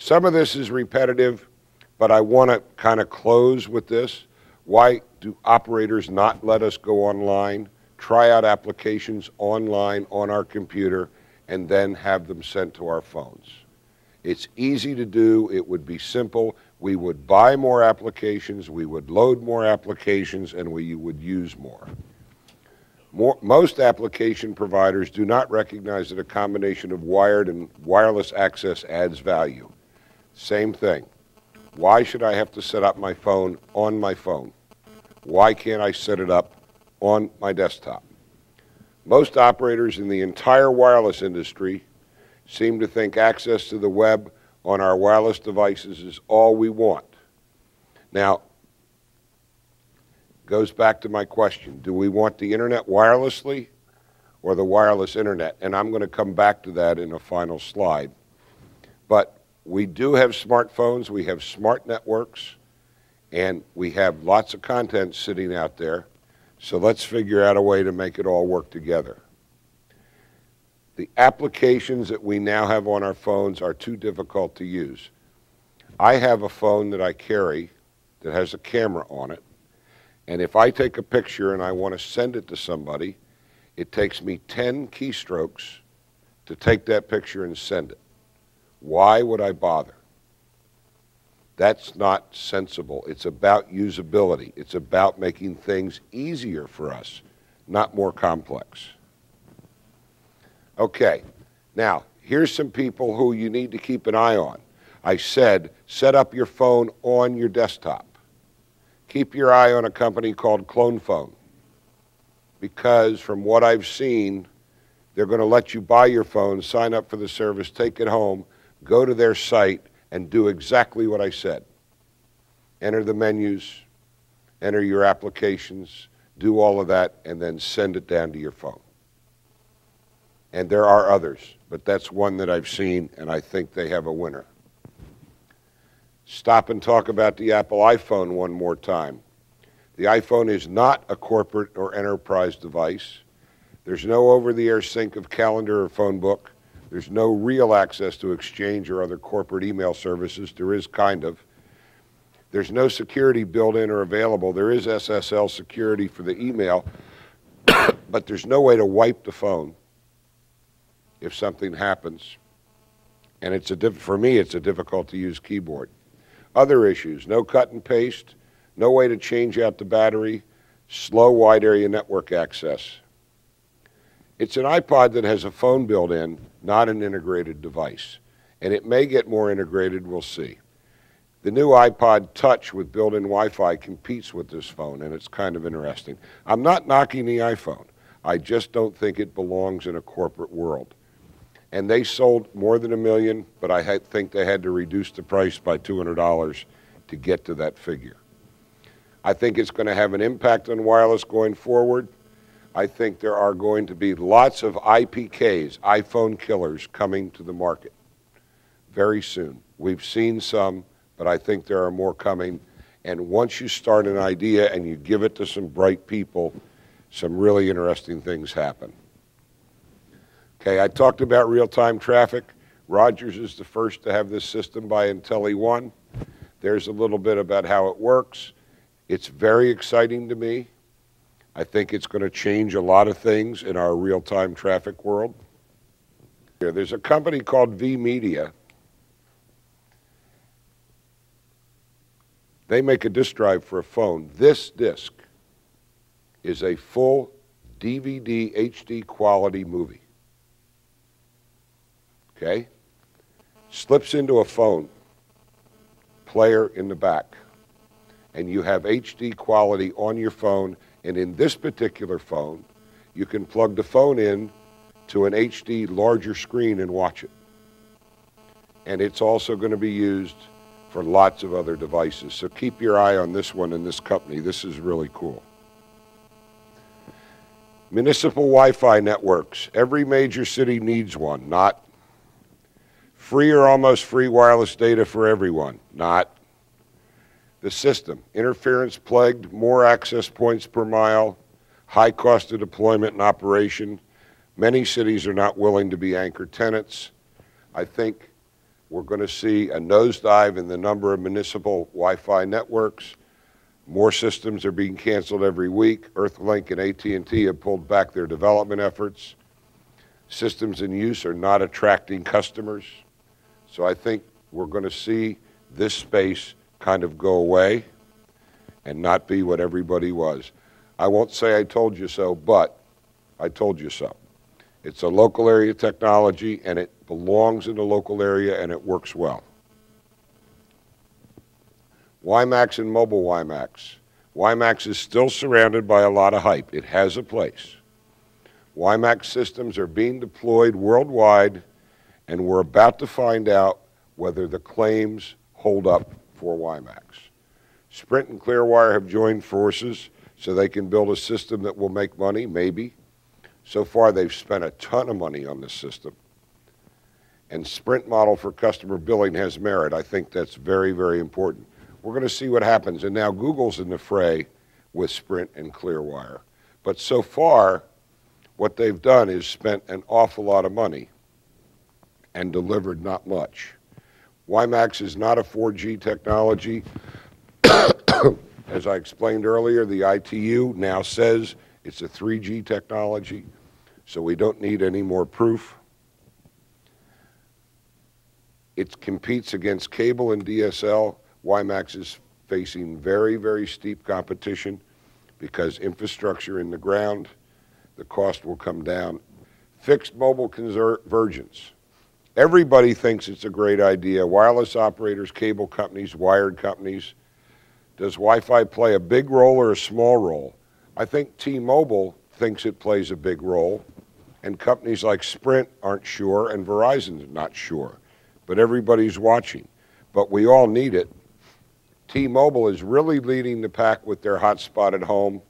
Some of this is repetitive, but I want to kind of close with this. Why do operators not let us go online, try out applications online on our computer, and then have them sent to our phones? It's easy to do. It would be simple. We would buy more applications, we would load more applications, and we would use more. Most application providers do not recognize that a combination of wired and wireless access adds value. Same thing. Why should I have to set up my phone on my phone? Why can't I set it up on my desktop? Most operators in the entire wireless industry seem to think access to the web on our wireless devices is all we want. Now, goes back to my question, do we want the internet wirelessly or the wireless internet? And I'm going to come back to that in a final slide. But we do have smartphones, we have smart networks, and we have lots of content sitting out there. So let's figure out a way to make it all work together. The applications that we now have on our phones are too difficult to use. I have a phone that I carry that has a camera on it, and if I take a picture and I want to send it to somebody, it takes me 10 keystrokes to take that picture and send it. Why would I bother? That's not sensible. It's about usability. It's about making things easier for us, not more complex. Okay, now, here's some people who you need to keep an eye on. I said, set up your phone on your desktop. Keep your eye on a company called Clone Phone, because from what I've seen, they're going to let you buy your phone, sign up for the service, take it home, go to their site, and do exactly what I said. Enter the menus, enter your applications, do all of that, and then send it down to your phone. And there are others, but that's one that I've seen, and I think they have a winner. Stop and talk about the Apple iPhone one more time. The iPhone is not a corporate or enterprise device. There's no over-the-air sync of calendar or phone book. There's no real access to Exchange or other corporate email services. There is kind of. There's no security built in or available. There is SSL security for the email, but there's no way to wipe the phone if something happens. And for me, it's a difficult to use keyboard. Other issues, no cut and paste, no way to change out the battery, slow wide area network access. It's an iPod that has a phone built in, not an integrated device. And it may get more integrated, we'll see. The new iPod Touch with built-in Wi-Fi competes with this phone, and it's kind of interesting. I'm not knocking the iPhone. I just don't think it belongs in a corporate world. And they sold more than 1 million, but I think they had to reduce the price by $200 to get to that figure. I think it's going to have an impact on wireless going forward. I think there are going to be lots of IPKs, iPhone killers, coming to the market very soon. We've seen some, but I think there are more coming. And once you start an idea and you give it to some bright people, some really interesting things happen. Okay, I talked about real-time traffic. Rogers is the first to have this system by IntelliOne. There's a little bit about how it works. It's very exciting to me. I think it's going to change a lot of things in our real-time traffic world. There's a company called vMedia. They make a disk drive for a phone. This disk is a full DVD HD quality movie. Okay? Slips into a phone, player in the back, and you have HD quality on your phone. And in this particular phone, you can plug the phone in to an HD larger screen and watch it. And it's also going to be used for lots of other devices. So keep your eye on this one in this company. This is really cool. Municipal Wi-Fi networks. Every major city needs one. Not. Free or almost free wireless data for everyone. Not. The system, interference plagued, more access points per mile, high cost of deployment and operation. Many cities are not willing to be anchor tenants. I think We're going to see a nosedive in the number of municipal Wi-Fi networks. More systems are being canceled every week. Earthlink and AT&T have pulled back their development efforts. Systems in use are not attracting customers. So I think we're going to see this space kind of go away and not be what everybody was. I won't say I told you so, but I told you so. It's a local area technology, and it belongs in the local area, and it works well. WiMAX and mobile WiMAX. WiMAX is still surrounded by a lot of hype. It has a place. WiMAX systems are being deployed worldwide, and we're about to find out whether the claims hold up for WiMAX. Sprint and Clearwire have joined forces so they can build a system that will make money, maybe. So far, they've spent a ton of money on this system. And Sprint model for customer billing has merit. I think that's very, very important. We're going to see what happens. And now Google's in the fray with Sprint and Clearwire. But so far, what they've done is spent an awful lot of money and delivered not much. WiMAX is not a 4G technology. As I explained earlier, the ITU now says it's a 3G technology, so we don't need any more proof. It competes against cable and DSL. WiMAX is facing very, very steep competition because infrastructure in the ground, the cost will come down. Fixed mobile convergence. Everybody thinks it's a great idea. Wireless operators, cable companies, wired companies. Does Wi-Fi play a big role or a small role? I think T-Mobile thinks it plays a big role, and companies like Sprint aren't sure, and Verizon's not sure. But everybody's watching. But we all need it. T-Mobile is really leading the pack with their hotspot at home.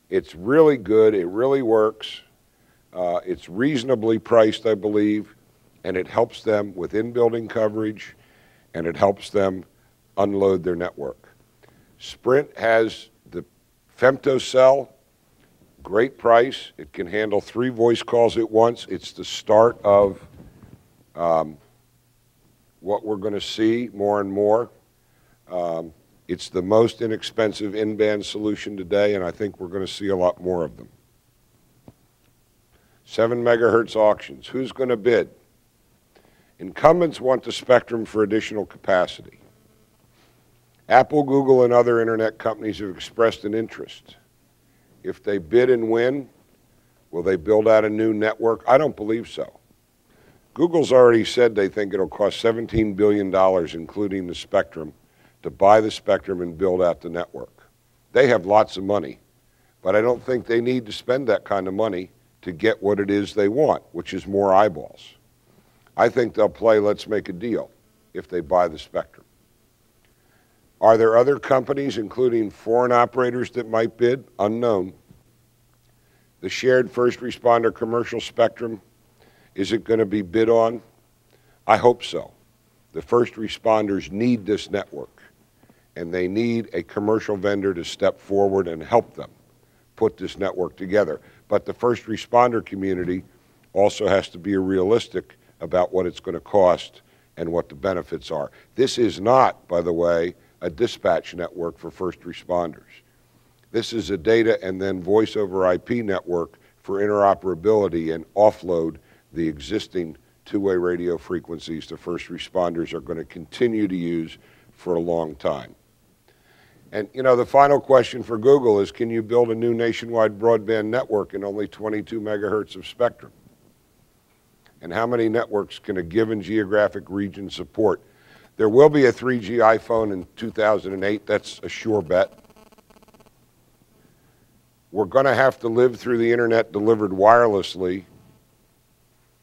It's really good. It really works. It's reasonably priced, I believe, and it helps them with in-building coverage, and it helps them unload their network. Sprint has the femtocell, great price. It can handle 3 voice calls at once. It's the start of what we're going to see more and more. It's the most inexpensive in-band solution today, and I think we're going to see a lot more of them. 7 megahertz auctions. Who's going to bid? Incumbents want the spectrum for additional capacity. Apple, Google, and other internet companies have expressed an interest. If they bid and win, will they build out a new network? I don't believe so. Google's already said they think it'll cost $17 billion, including the spectrum, to buy the spectrum and build out the network. They have lots of money, but I don't think they need to spend that kind of money to get what it is they want, which is more eyeballs. I think they'll play let's make a deal if they buy the spectrum. Are there other companies, including foreign operators, that might bid? Unknown. The shared first responder commercial spectrum, is it going to be bid on? I hope so. The first responders need this network, and they need a commercial vendor to step forward and help them put this network together. But the first responder community also has to be realistic about what it's going to cost and what the benefits are. This is not, by the way, a dispatch network for first responders. This is a data and then voice over IP network for interoperability and offload the existing two-way radio frequencies the first responders are going to continue to use for a long time. And, you know, the final question for Google is, can you build a new nationwide broadband network in only 22 megahertz of spectrum? And how many networks can a given geographic region support? There will be a 3G iPhone in 2008. That's a sure bet. We're going to have to live through the internet delivered wirelessly.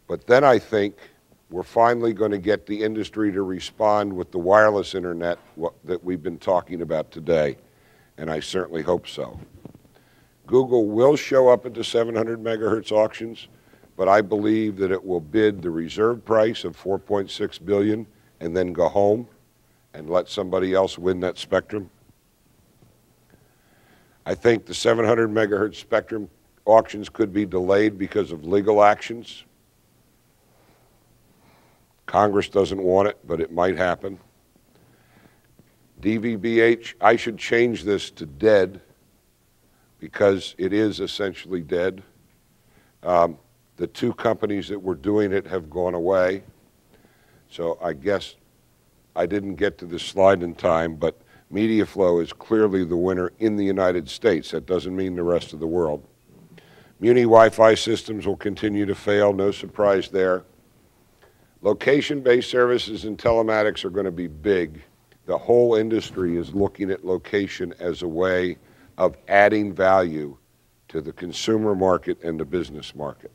But then I think we're finally going to get the industry to respond with the wireless internet that we've been talking about today, and I certainly hope so. Google will show up at the 700 megahertz auctions, but I believe that it will bid the reserve price of $4.6 billion and then go home and let somebody else win that spectrum. I think the 700 megahertz spectrum auctions could be delayed because of legal actions. Congress doesn't want it, but it might happen. DVBH, I should change this to dead because it is essentially dead. The two companies that were doing it have gone away. So I guess I didn't get to this slide in time, but MediaFlow is clearly the winner in the United States. That doesn't mean the rest of the world. Muni Wi-Fi systems will continue to fail, no surprise there. Location-based services and telematics are going to be big. The whole industry is looking at location as a way of adding value to the consumer market and the business market.